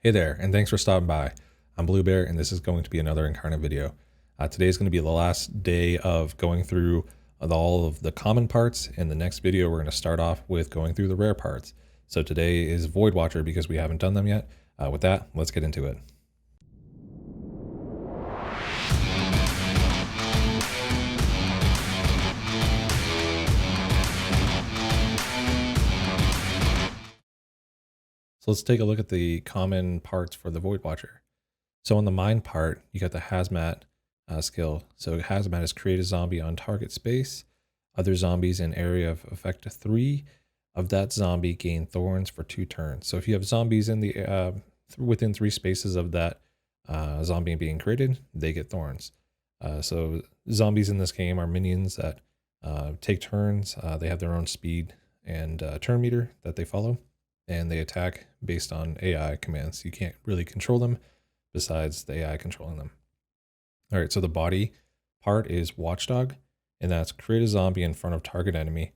Hey there, and thanks for stopping by. I'm Bluebear, and this is going to be another Incarnate video. Today is going to be the last day of going through all of the common parts. In the next video, we're going to start off with going through the rare parts. So today is Void Watcher because we haven't done them yet. With that, let's get into it. So let's take a look at the common parts for the Void Watcher. So on the mind part, you got the Hazmat skill. So Hazmat is create a zombie on target space. Other zombies in area of effect 3 of that zombie gain thorns for 2 turns. So if you have zombies in the within 3 spaces of that zombie being created, they get thorns. So zombies in this game are minions that take turns. They have their own speed and turn meter that they follow, and they attack based on AI commands. You can't really control them besides the AI controlling them. All right, so the body part is Watchdog, and that's create a zombie in front of target enemy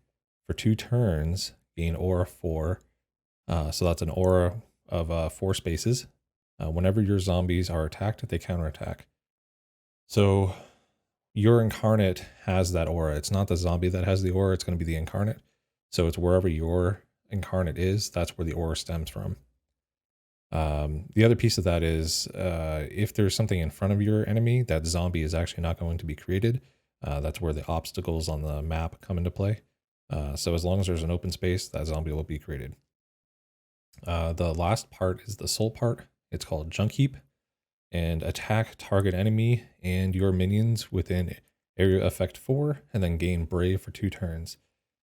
for 2 turns, gain aura 4. So that's an aura of 4 spaces. Whenever your zombies are attacked, they counterattack. So your Incarnate has that aura. It's not the zombie that has the aura, it's going to be the Incarnate. So it's wherever your Incarnate is, that's where the aura stems from. The other piece of that is if there's something in front of your enemy, that zombie is actually not going to be created. That's where the obstacles on the map come into play. So as long as there's an open space, that zombie will be created. The last part is the soul part. It's called Junkheap, and attack target enemy and your minions within area effect 4, and then gain brave for 2 turns.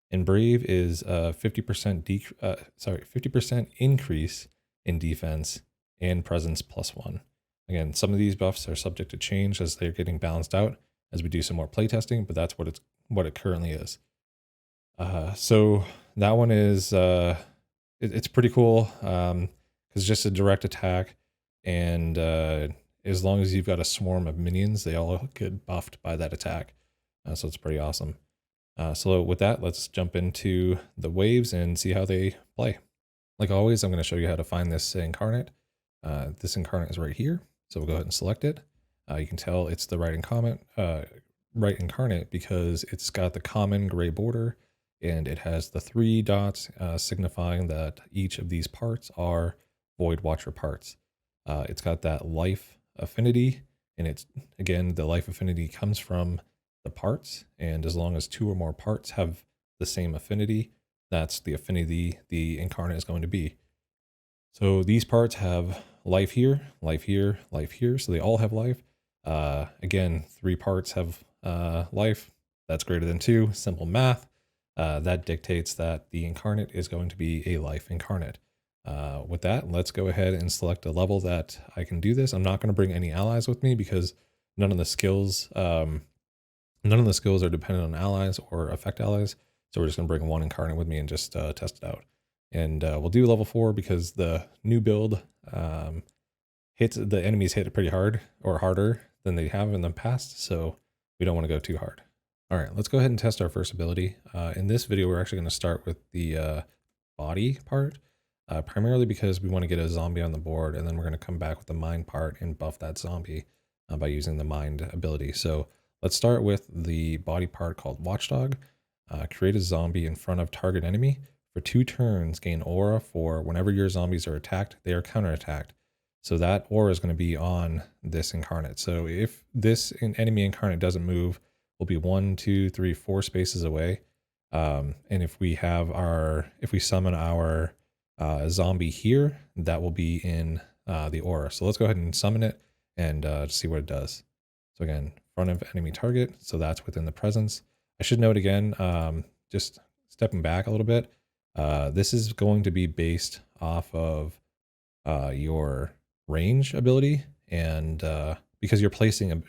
And brave is 50% increase in defense and presence +1. Again, some of these buffs are subject to change as they're getting balanced out as we do some more playtesting, but that's what it currently is. So that one is it's pretty cool because it's just a direct attack, and as long as you've got a swarm of minions, they all get buffed by that attack. So it's pretty awesome. So with that, let's jump into the waves and see how they play. Like always, I'm going to show you how to find this Incarnate. This Incarnate is right here, so we'll go ahead and select it. You can tell it's the right Incarnate because it's got the common gray border, and it has the 3 dots signifying that each of these parts are Void Watcher parts. It's got that life affinity, and it's, again, the life affinity comes from the parts, and as long as 2 or more parts have the same affinity, that's the affinity the Incarnate is going to be. So these parts have life here, life here, life here, so they all have life. Again, 3 parts have life, that's greater than 2, simple math. That dictates that the Incarnate is going to be a life Incarnate. With that, let's go ahead and select a level that I can do this. I'm not going to bring any allies with me because none of the skills are dependent on allies or affect allies. So we're just going to bring 1 Incarnate with me and just test it out. And we'll do level 4 because the new build hits the enemies hit it pretty hard, or harder than they have in the past. So we don't want to go too hard. All right, let's go ahead and test our first ability. In this video, we're actually going to start with the body part, primarily because we want to get a zombie on the board, and then we're going to come back with the mind part and buff that zombie by using the mind ability. So let's start with the body part called Watchdog. Create a zombie in front of target enemy for 2 turns, gain aura for whenever your zombies are attacked, they are counterattacked. So that aura is going to be on this Incarnate. So if this enemy Incarnate doesn't move, we'll be 1, 2, 3, 4 spaces away. And if we summon our zombie here, that will be in the aura. So let's go ahead and summon it and see what it does. So again, front of enemy target, so that's within the presence. I should note again, just stepping back a little bit, this is going to be based off of your range ability, and because you're placing a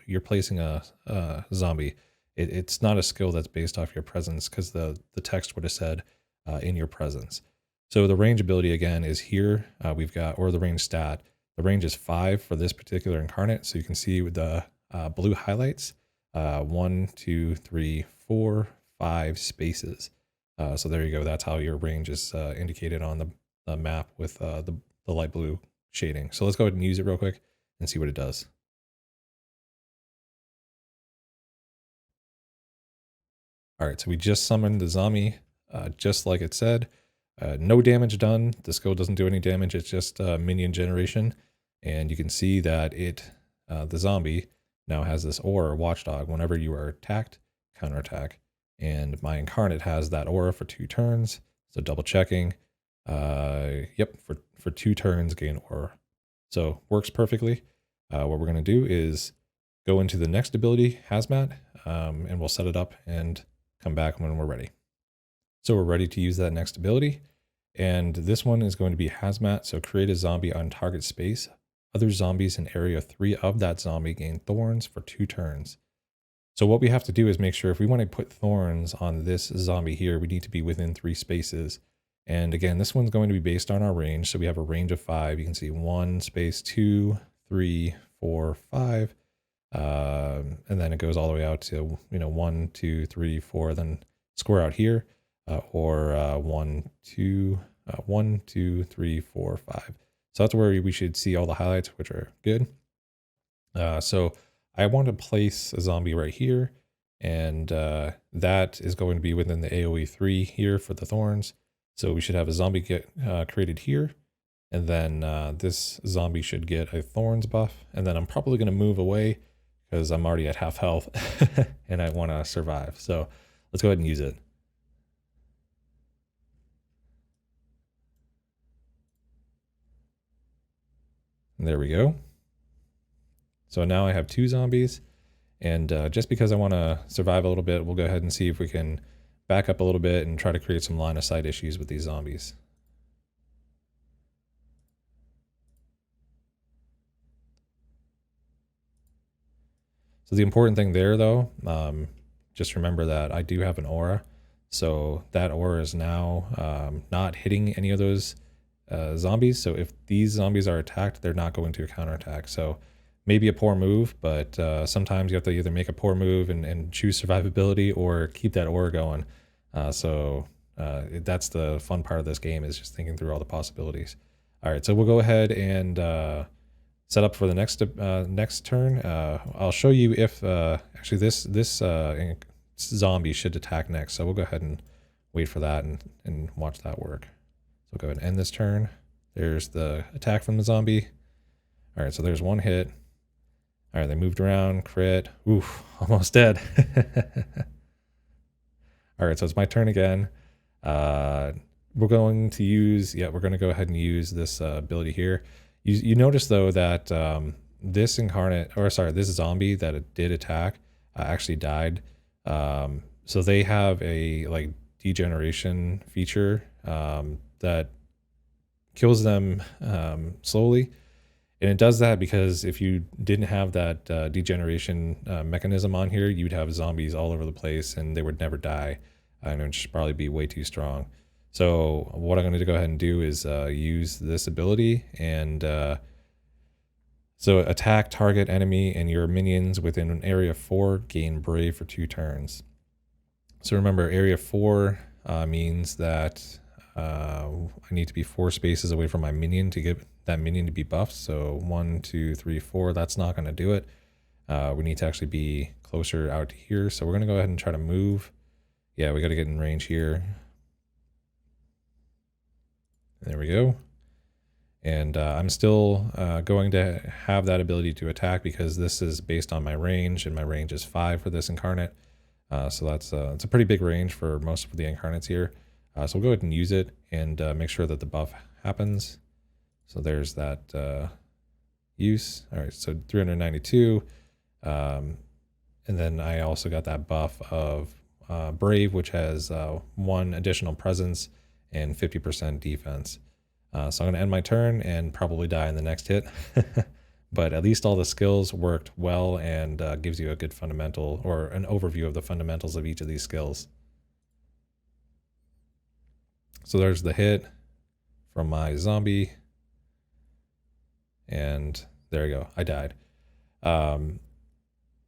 zombie, it's not a skill that's based off your presence, because the text would have said in your presence. So the range ability again is here. We've got, or the range stat. The range is 5 for this particular Incarnate, so you can see with the blue highlights, 1, 2, 3, 4, 5 spaces. So there you go. That's how your range is indicated on the map with the light blue shading. So let's go ahead and use it real quick and see what it does. All right, so we just summoned the zombie, just like it said. No damage done. The skill doesn't do any damage. It's just minion generation. And you can see that the zombie now has this aura, Watchdog. Whenever you are attacked, counterattack. And my Incarnate has that aura for 2 turns. So double checking. Yep, for 2 turns, gain aura. So works perfectly. What we're going to do is go into the next ability, Hazmat, and we'll set it up and come back when we're ready. So we're ready to use that next ability. And this one is going to be Hazmat. So create a zombie on target space. Other zombies in area 3 of that zombie gain thorns for 2 turns. So what we have to do is make sure if we want to put thorns on this zombie here, we need to be within 3 spaces. And again, this one's going to be based on our range. So we have a range of 5. You can see 1 space 2, 3, 4, 5. And then it goes all the way out to, 1, 2, 3, 4, then square out here, or 1, 2, 1, 2, 3, 4, 5. So that's where we should see all the highlights, which are good. So I want to place a zombie right here, and that is going to be within the AoE 3 here for the thorns. So we should have a zombie get created here, and then this zombie should get a thorns buff, and then I'm probably going to move away because I'm already at half health and I want to survive. So let's go ahead and use it. And there we go. So now I have 2 zombies, and just because I want to survive a little bit, we'll go ahead and see if we can back up a little bit and try to create some line of sight issues with these zombies. So the important thing there, though, just remember that I do have an aura. So that aura is now not hitting any of those zombies. So if these zombies are attacked, they're not going to counterattack. So maybe a poor move, but sometimes you have to either make a poor move and choose survivability or keep that aura going. That's the fun part of this game, is just thinking through all the possibilities. All right, so we'll go ahead and set up for the next turn. I'll show you if actually this zombie should attack next. So we'll go ahead and wait for that and watch that work. So we'll go ahead and end this turn. There's the attack from the zombie. All right, so there's 1 hit. All right, they moved around, crit. Oof, almost dead. All right, so it's my turn again. We're going to go ahead and use this ability here. You notice though that this zombie that it did attack actually died. So they have a degeneration feature that kills them slowly. And it does that because if you didn't have that degeneration mechanism on here, you'd have zombies all over the place and they would never die. And it would just probably be way too strong. So what I'm going to go ahead and do is use this ability and so attack target enemy and your minions within an area 4 gain brave for 2 turns. So remember, area 4 means that I need to be 4 spaces away from my minion to get that minion to be buffed. So 1, 2, 3, 4, that's not going to do it. We need to actually be closer out here. So we're going to go ahead and try to move. Yeah, we got to get in range here. There we go. And I'm still going to have that ability to attack because this is based on my range, and my range is 5 for this Incarnate. So that's it's a pretty big range for most of the Incarnates here. So we'll go ahead and use it and make sure that the buff happens. So there's that use. All right, so 392. And then I also got that buff of Brave, which has 1 additional presence and 50% defense. So I'm going to end my turn and probably die in the next hit. But at least all the skills worked well and gives you a good fundamental or an overview of the fundamentals of each of these skills. So there's the hit from my zombie. And there you go. I died. Now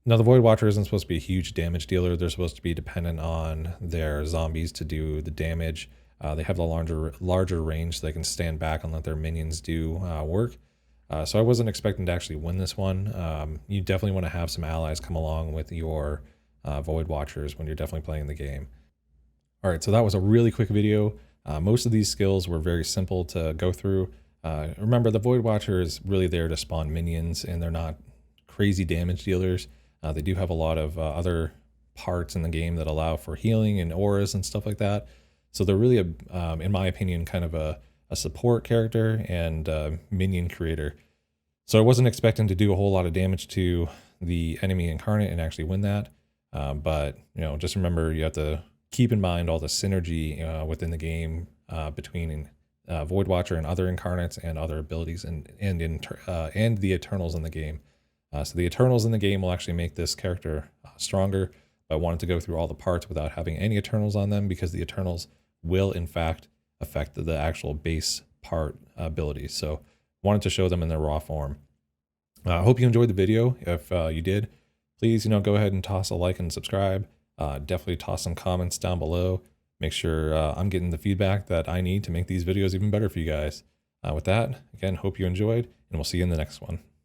the Void Watcher isn't supposed to be a huge damage dealer. They're supposed to be dependent on their zombies to do the damage. They have the larger range, so they can stand back and let their minions do work. So I wasn't expecting to actually win this one. You definitely want to have some allies come along with your Void Watchers when you're definitely playing the game. All right, so that was a really quick video. Most of these skills were very simple to go through. Remember, the Void Watcher is really there to spawn minions, and they're not crazy damage dealers. They do have a lot of other parts in the game that allow for healing and auras and stuff like that. So they're really, in my opinion, kind of a support character and minion creator. So I wasn't expecting to do a whole lot of damage to the enemy Incarnate and actually win that. But, just remember you have to keep in mind all the synergy within the game between Void Watcher and other Incarnates and other abilities and the Eternals in the game. So the Eternals in the game will actually make this character stronger. But I wanted to go through all the parts without having any Eternals on them because the Eternals will in fact affect the actual base part abilities. So wanted to show them in their raw form. I hope you enjoyed the video. If you did, please, go ahead and toss a like and subscribe. Definitely toss some comments down below. Make sure I'm getting the feedback that I need to make these videos even better for you guys. With that, again, hope you enjoyed, and we'll see you in the next one.